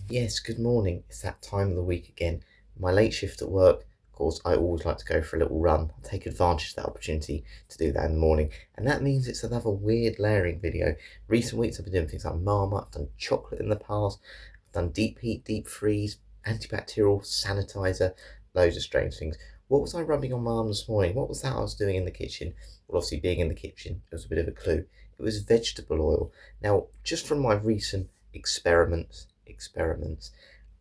Yes, good morning. It's that time of the week again. My late shift at work, of course, I always like to go for a little run. I take advantage of that opportunity to do that in the morning. And that means it's another weird layering video. Recent weeks I've been doing things like Marmite, I've done chocolate in the past, I've done deep heat, deep freeze, antibacterial, sanitizer, loads of strange things. What was I rubbing on my arm this morning? What was that I was doing in the kitchen? Well, obviously being in the kitchen, it was a bit of a clue. It was vegetable oil. Now, just from my recent experiments,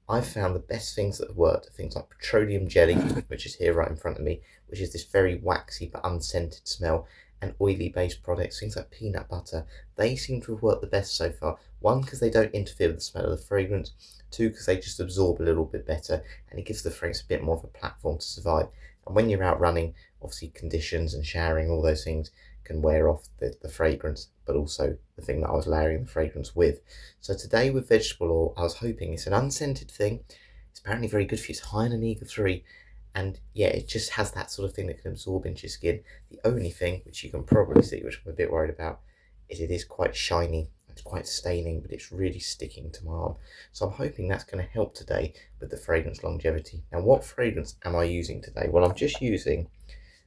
I've found the best things that have worked are things like petroleum jelly, which is here right in front of me, which is this very waxy but unscented smell, and oily based products, things like peanut butter. They seem to have worked the best so far. One, because they don't interfere with the smell of the fragrance. Two, because they just absorb a little bit better, and it gives the fragrance a bit more of a platform to survive. And when you're out running, obviously conditions and showering, all those things can wear off the fragrance, but also the thing that I was layering the fragrance with. So today with vegetable oil, I was hoping it's an unscented thing. It's apparently very good for you. It's high in omega-3. And yeah, it just has that sort of thing that can absorb into your skin. The only thing, which you can probably see, which I'm a bit worried about, is it is quite shiny. It's quite staining, but it's really sticking to my arm. So I'm hoping that's going to help today with the fragrance longevity. Now, what fragrance am I using today? Well, I'm just using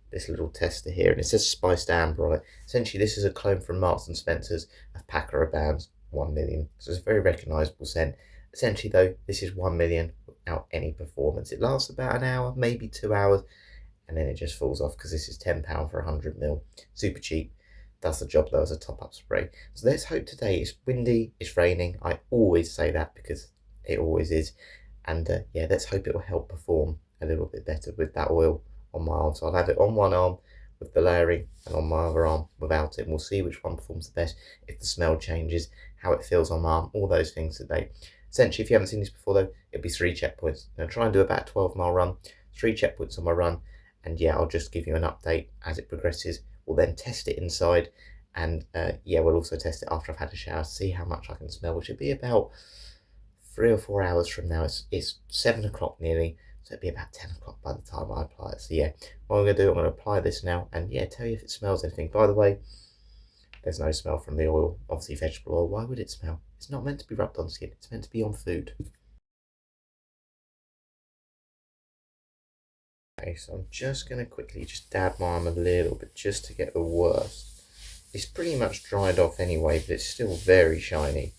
this little tester here, and it says spiced amber on it. Essentially, this is a clone from Marks and Spencer's of Paco Rabanne's 1 million. So it's a very recognisable scent. Essentially, though, this is 1 million without any performance. It lasts about an hour, maybe 2 hours, and then it just falls off because this is £10 for 100 ml. Super cheap. Does the job though as a top up spray. So let's hope today it's windy, it's raining. I always say that because it always is. And yeah, let's hope it will help perform a little bit better with that oil on my arm. So I'll have it on one arm with the layering and on my other arm without it. And we'll see which one performs the best, if the smell changes, how it feels on my arm, all those things today. Essentially, if you haven't seen this before though, it'll be 3 checkpoints. I'm going to try and do about a 12-mile run, 3 checkpoints on my run. And yeah, I'll just give you an update as it progresses. We'll then test it inside. And yeah, we'll also test it after I've had a shower, see how much I can smell, which will be about 3 or 4 hours from now. It's 7 o'clock nearly, so it'll be about 10 o'clock by the time I apply it. So yeah, what I'm going to do, I'm going to apply this now and yeah, tell you if it smells anything. By the way, there's no smell from the oil, obviously vegetable oil. Why would it smell? It's not meant to be rubbed on skin, it's meant to be on food. Okay, so I'm just going to quickly just dab my arm a little bit just to get the worst. It's pretty much dried off anyway, but it's still very shiny,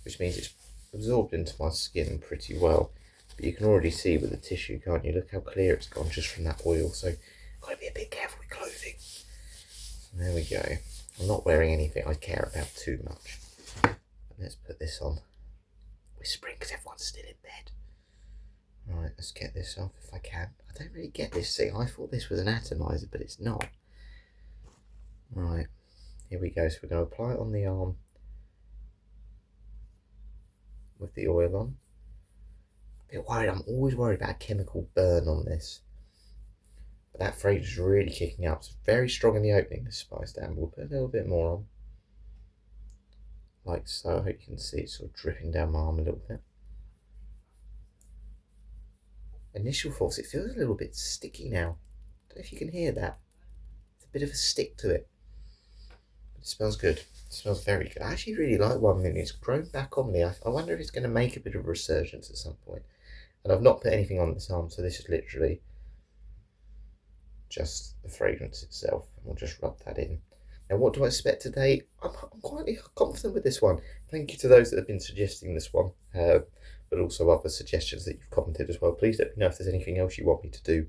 which means it's absorbed into my skin pretty well. But you can already see with the tissue, can't you? Look how clear it's gone just from that oil. So got to be a bit careful with clothing. So there we go. I'm not wearing anything I care about too much. Let's put this on, whispering because everyone's still in bed. Right, let's get this off if I can. I don't really get this thing. I thought this was an atomizer, but it's not. Right, here we go. So we're going to apply it on the arm with the oil on. A bit worried. I'm always worried about a chemical burn on this. But that fragrance is really kicking up. It's very strong in the opening, this spiced amber. We'll put a little bit more on. Like so. I hope you can see it sort of dripping down my arm a little bit. Initial thoughts, it feels a little bit sticky now. I don't know if you can hear that. It's a bit of a stick to it. But it smells good. It smells very good. I actually really like 1 million. It's grown back on me. I wonder if it's going to make a bit of a resurgence at some point. And I've not put anything on this arm, so this is literally just the fragrance itself. And we'll just rub that in. Now, what do I expect today? I'm quite confident with this one. Thank you to those that have been suggesting this one, but also other suggestions that you've commented as well. Please let me know if there's anything else you want me to do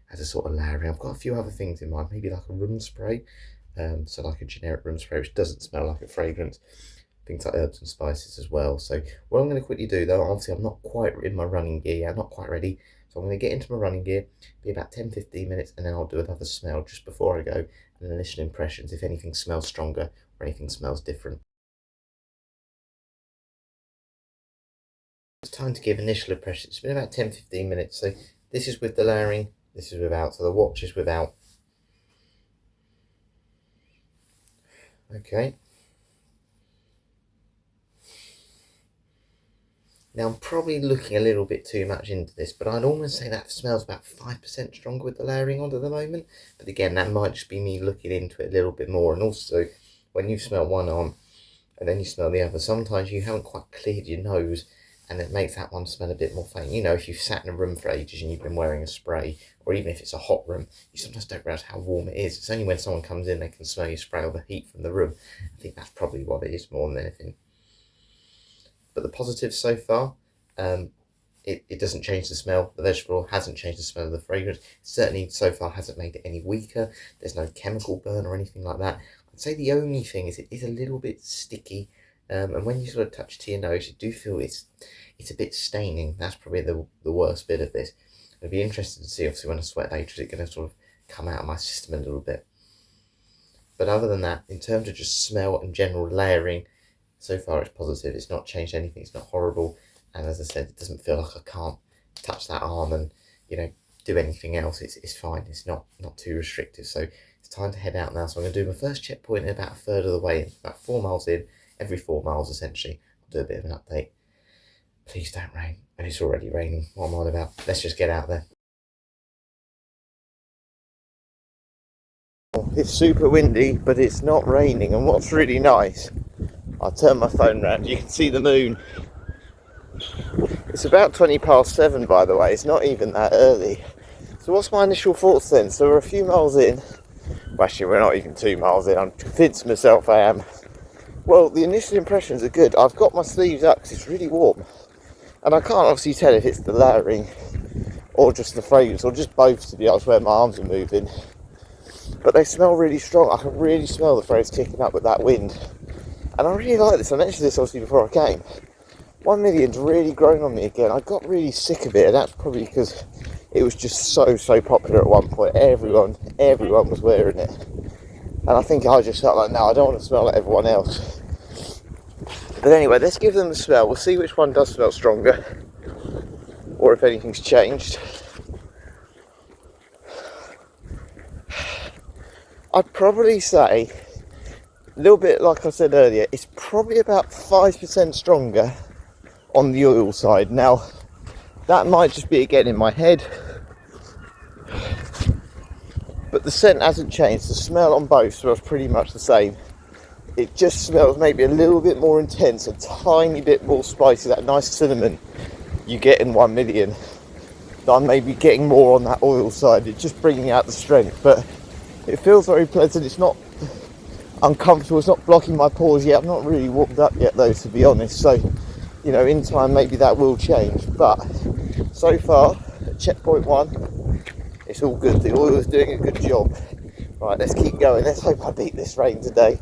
as a sort of layering. I've got a few other things in mind, maybe like a room spray, so like a generic room spray which doesn't smell like a fragrance. Things like herbs and spices as well. So what I'm going to quickly do though, obviously I'm not quite in my running gear yet, I'm not quite ready. So I'm going to get into my running gear, be about 10-15 minutes, and then I'll do another smell just before I go, and initial impressions, if anything smells stronger or anything smells different. It's time to give initial impressions. It's been about 10-15 minutes. So this is with the layering, this is without. So the watch is without. Okay. Now I'm probably looking a little bit too much into this, but I'd almost say that smells about 5% stronger with the layering on at the moment. But again, that might just be me looking into it a little bit more. And also, when you smell one arm and then you smell the other, sometimes you haven't quite cleared your nose and it makes that one smell a bit more faint. You know, if you've sat in a room for ages and you've been wearing a spray, or even if it's a hot room, you sometimes don't realise how warm it is. It's only when someone comes in they can smell your spray or the heat from the room. I think that's probably what it is more than anything. But the positives so far, it doesn't change the smell. The vegetable oil hasn't changed the smell of the fragrance. Certainly so far hasn't made it any weaker. There's no chemical burn or anything like that. I'd say the only thing is it is a little bit sticky. And when you sort of touch to your nose, you do feel it's a bit staining. That's probably the worst bit of this. It'd be interesting to see, obviously, when I sweat later, is it going to sort of come out of my system a little bit. But other than that, in terms of just smell and general layering, so far it's positive. It's not changed anything. It's not horrible. And as I said, it doesn't feel like I can't touch that arm and, you know, do anything else. It's fine. It's not too restrictive. So it's time to head out now. So I'm going to do my first checkpoint in about a third of the way in, about 4 miles in. Every 4 miles, essentially. I'll do a bit of an update. Please don't rain. And it's already raining. What am I on about? Let's just get out there. It's super windy, but it's not raining. And what's really nice, I'll turn my phone around. You can see the moon. It's about 20 past 7, by the way. It's not even that early. So what's my initial thoughts then? So we're a few miles in. Well, actually, we're not even 2 miles in. I'm convinced myself I am. Well, the initial impressions are good. I've got my sleeves up because it's really warm. And I can't obviously tell if it's the layering or just the fragrance or just both, to be honest, where my arms are moving. But they smell really strong. I can really smell the fragrance kicking up with that wind. And I really like this. I mentioned this obviously before I came. 1 Million's really grown on me again. I got really sick of it, and that's probably because it was just so popular at one point. Everyone was wearing it. And I think I just felt like, no, I don't want to smell like everyone else. But anyway, let's give them a smell. We'll see which one does smell stronger, or if anything's changed. I'd probably say, a little bit like I said earlier, it's probably about 5% stronger on the oil side. Now, that might just be again in my head, but the scent hasn't changed. The smell on both smells pretty much the same. It just smells maybe a little bit more intense, a tiny bit more spicy, that nice cinnamon you get in 1 Million. I'm maybe getting more on that oil side. It's just bringing out the strength, but it feels very pleasant. It's not uncomfortable. It's not blocking my pores yet. I've not really warmed up yet though, to be honest. So, you know, in time maybe that will change. But so far, at checkpoint 1, it's all good. The oil is doing a good job. Right, let's keep going. Let's hope I beat this rain today.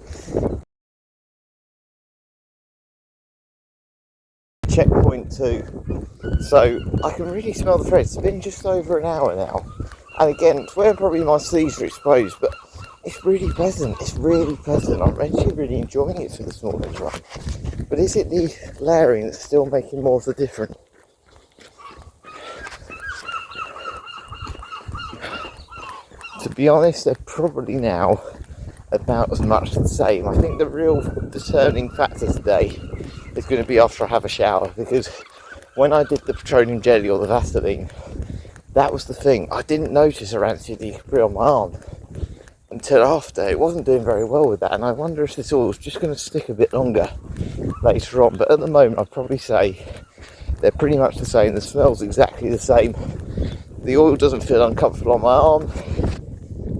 Checkpoint 2. So I can really smell the fragrance. It's been just over an hour now. And again, it's where probably my sleeves are exposed, but it's really pleasant. It's really pleasant. I'm actually really enjoying it for this morning's run. But is it the layering that's still making more of the difference? To be honest, they're probably now about as much the same. I think the real determining factor today is going to be after I have a shower, because when I did the petroleum jelly or the Vaseline, that was the thing. I didn't notice around the on my arm until after. It wasn't doing very well with that, and I wonder if this oil is just going to stick a bit longer later on. But at the moment, I'd probably say they're pretty much the same. The smell's exactly the same. The oil doesn't feel uncomfortable on my arm.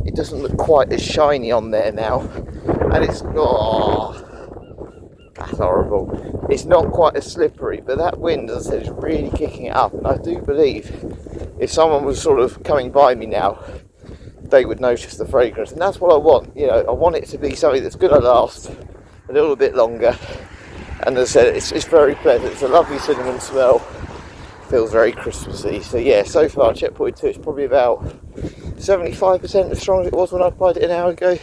It doesn't look quite as shiny on there now, and it's that's horrible. It's not quite as slippery, but that wind, as I said, is really kicking it up. And I do believe if someone was sort of coming by me now, they would notice the fragrance, and that's what I want. You know, I want it to be something that's going to last a little bit longer. And as I said, it's very pleasant. It's a lovely cinnamon smell. Feels very Christmassy. So yeah, so far checkpoint 2 is probably about 75% as strong as it was when I applied it an hour ago.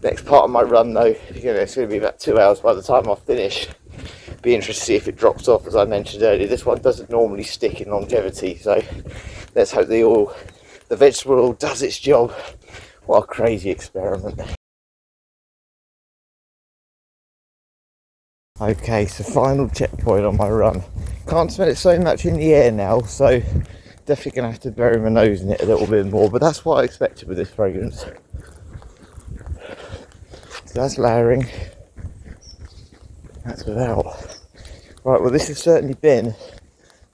Next part of my run though, you know, it's going to be about 2 hours by the time I finish. Be interested to see if it drops off. As I mentioned earlier, this one doesn't normally stick in longevity, so let's hope the vegetable oil does its job. What a crazy experiment. Okay, so final checkpoint on my run. Can't smell it so much in the air now, so definitely going to have to bury my nose in it a little bit more, but that's what I expected with this fragrance. So that's layering. That's without. Right, well, this has certainly been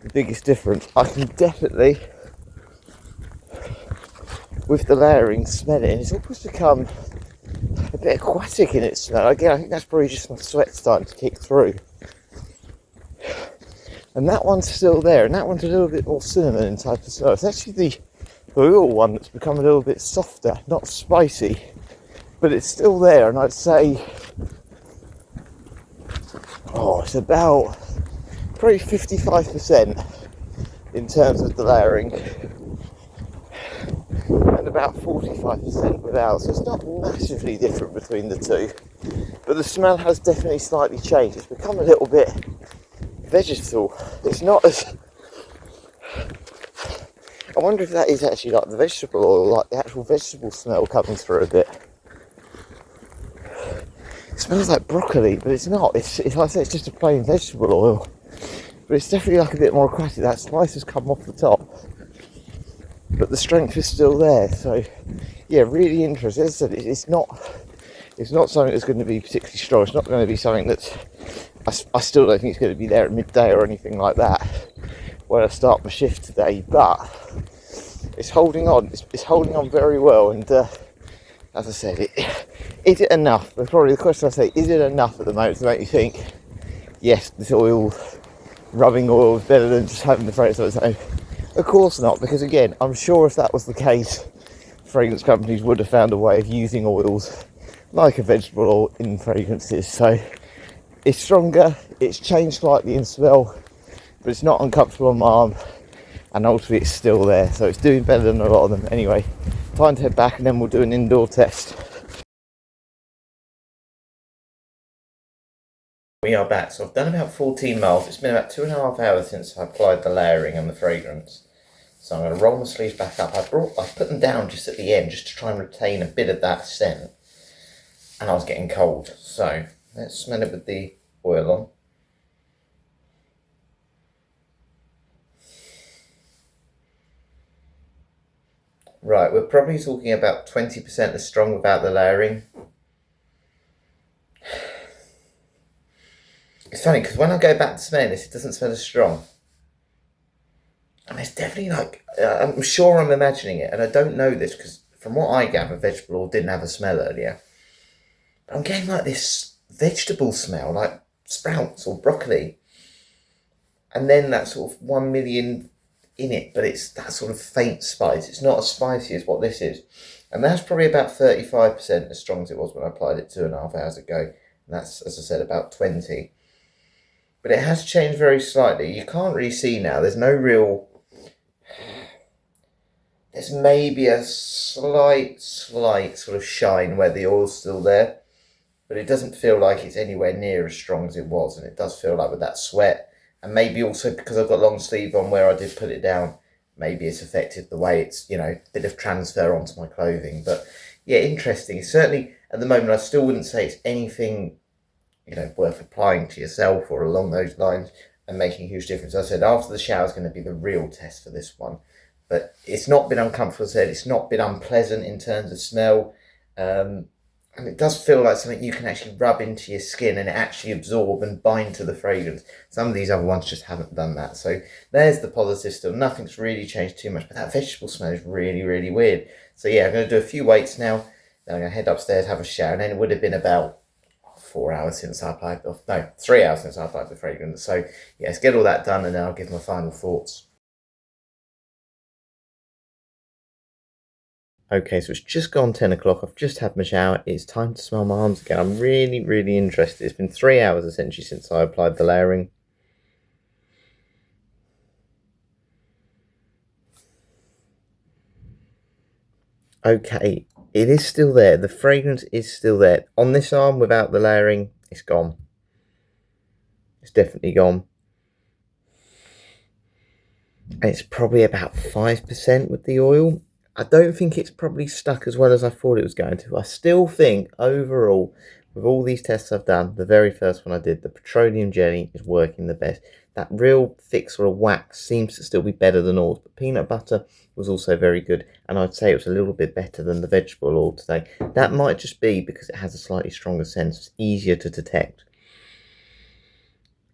the biggest difference. I can definitely, with the layering, smell it, and it's almost become a bit aquatic in its smell. Again, I think that's probably just my sweat starting to kick through. And that one's still there, and that one's a little bit more cinnamon in type of smell. It's actually the real one that's become a little bit softer, not spicy, but it's still there. And I'd say, it's about probably 55% in terms of the layering, and about 45% without. So it's not massively different between the two, but the smell has definitely slightly changed. It's become a little bit vegetal. It's not as, I wonder if that is actually like the vegetable oil, like the actual vegetable smell coming through a bit. It smells like broccoli, but it's not. It's like I say, it's just a plain vegetable oil, but it's definitely like a bit more aquatic. That spice has come off the top, but the strength is still there. So yeah, really interesting. As I said, it's not something that's going to be particularly strong. It's not going to be something that's, I still don't think it's going to be there at midday or anything like that when I start my shift today, but it's holding on. It's holding on very well, and as I said, is it enough? That's probably the question I say. Is it enough at the moment to make you think, yes, this rubbing oil is better than just having the fragrance on its own? Of course not, because again, I'm sure if that was the case, fragrance companies would have found a way of using oils like a vegetable oil in fragrances. So it's stronger, it's changed slightly in smell, but it's not uncomfortable on my arm, and ultimately it's still there. So it's doing better than a lot of them. Anyway, time to head back, and then we'll do an indoor test. We are back. So I've done about 14 miles. It's been about 2.5 hours since I applied the layering and the fragrance. So I'm going to roll my sleeves back up. I put them down just at the end, just to try and retain a bit of that scent. And I was getting cold. So let's smell it with the oil on. Right, we're probably talking about 20% as strong without the layering. It's funny, because when I go back to smelling this, it doesn't smell as strong. And it's definitely like, I'm sure I'm imagining it, and I don't know this, because from what I gather, vegetable oil didn't have a smell earlier. But I'm getting like this vegetable smell, like sprouts or broccoli. And then that sort of 1 million in it, but it's that sort of faint spice. It's not as spicy as what this is. And that's probably about 35% as strong as it was when I applied it 2.5 hours ago. And that's, as I said, about 20. But it has changed very slightly. You can't really see now. There's no real... There's maybe a slight sort of shine where the oil's still there. But it doesn't feel like it's anywhere near as strong as it was. And it does feel like with that sweat, and maybe also because I've got long sleeve on where I did put it down, maybe it's affected the way it's, a bit of transfer onto my clothing. But yeah, interesting. Certainly at the moment, I still wouldn't say it's anything, worth applying to yourself or along those lines and making a huge difference. As I said, after the shower is going to be the real test for this one. But it's not been uncomfortable, as I said. It's not been unpleasant in terms of smell. And it does feel like something you can actually rub into your skin and actually absorb and bind to the fragrance. Some of these other ones just haven't done that. So there's the positive still. Nothing's really changed too much, but that vegetable smell is really, really weird. So yeah, I'm going to do a few weights now. Then I'm going to head upstairs, have a shower, and then it would have been about 4 hours since I applied, 3 hours since I applied the fragrance. So yeah, let's get all that done, and then I'll give my final thoughts. Okay, so it's just gone 10 o'clock. I've just had my shower. It's time to smell my arms again. I'm really, really interested. It's been 3 hours essentially since I applied the layering. Okay, it is still there. The fragrance is still there. On this arm, without the layering, it's gone. It's definitely gone. And it's probably about 5% with the oil. I don't think it's probably stuck as well as I thought it was going to. I still think overall, with all these tests I've done, the very first one I did, the petroleum jelly is working the best. That real thick sort of wax seems to still be better than oils, but peanut butter was also very good, and I'd say it was a little bit better than the vegetable oil today. That might just be because it has a slightly stronger scent, so it's easier to detect.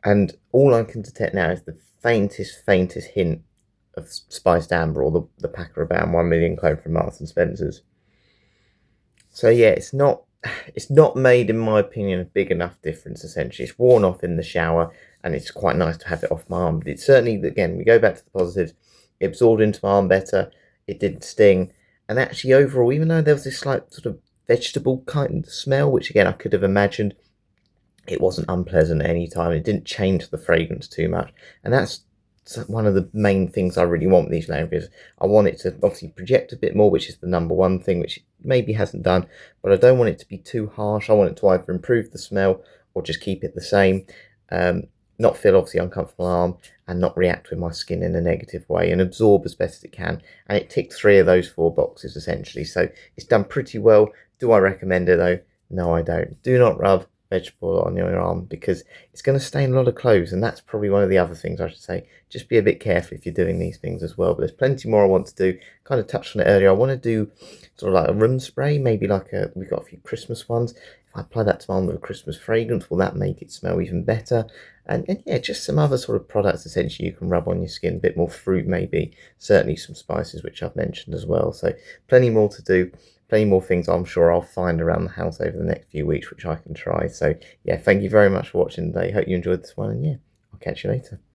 And all I can detect now is the faintest hint of spiced amber, or the Paco Rabanne 1 million clone from Marks and Spencer's. So yeah, it's not made, in my opinion, a big enough difference. Essentially, it's worn off in the shower, and it's quite nice to have it off my arm. But it's certainly, again, we go back to the positives. It absorbed into my arm better. It didn't sting, and actually overall, even though there was this slight sort of vegetable kind of smell, which again I could have imagined, it wasn't unpleasant at any time. It didn't change the fragrance too much, and that's one of the main things I really want with these lamp. I want it to obviously project a bit more, which is the number one thing, which it maybe hasn't done, but I don't want it to be too harsh. I want it to either improve the smell or just keep it the same. Not feel obviously uncomfortable arm, and not react with my skin in a negative way, and absorb as best as it can. And it ticked 3 of those 4 boxes essentially, so it's done pretty well. Do I recommend it though? No, I don't. Do not rub vegetable on your arm, because it's going to stain a lot of clothes, and that's probably one of the other things I should say. Just be a bit careful if you're doing these things as well. But there's plenty more I want to do. Kind of touched on it earlier. I want to do sort of like a room spray, maybe like we've got a few Christmas ones. If I apply that to my arm with a Christmas fragrance, will that make it smell even better? And yeah, just some other sort of products essentially you can rub on your skin, a bit more fruit maybe, certainly some spices which I've mentioned as well. So plenty more to do, plenty more things I'm sure I'll find around the house over the next few weeks which I can try. So yeah, thank you very much for watching today. Hope you enjoyed this one, and yeah, I'll catch you later.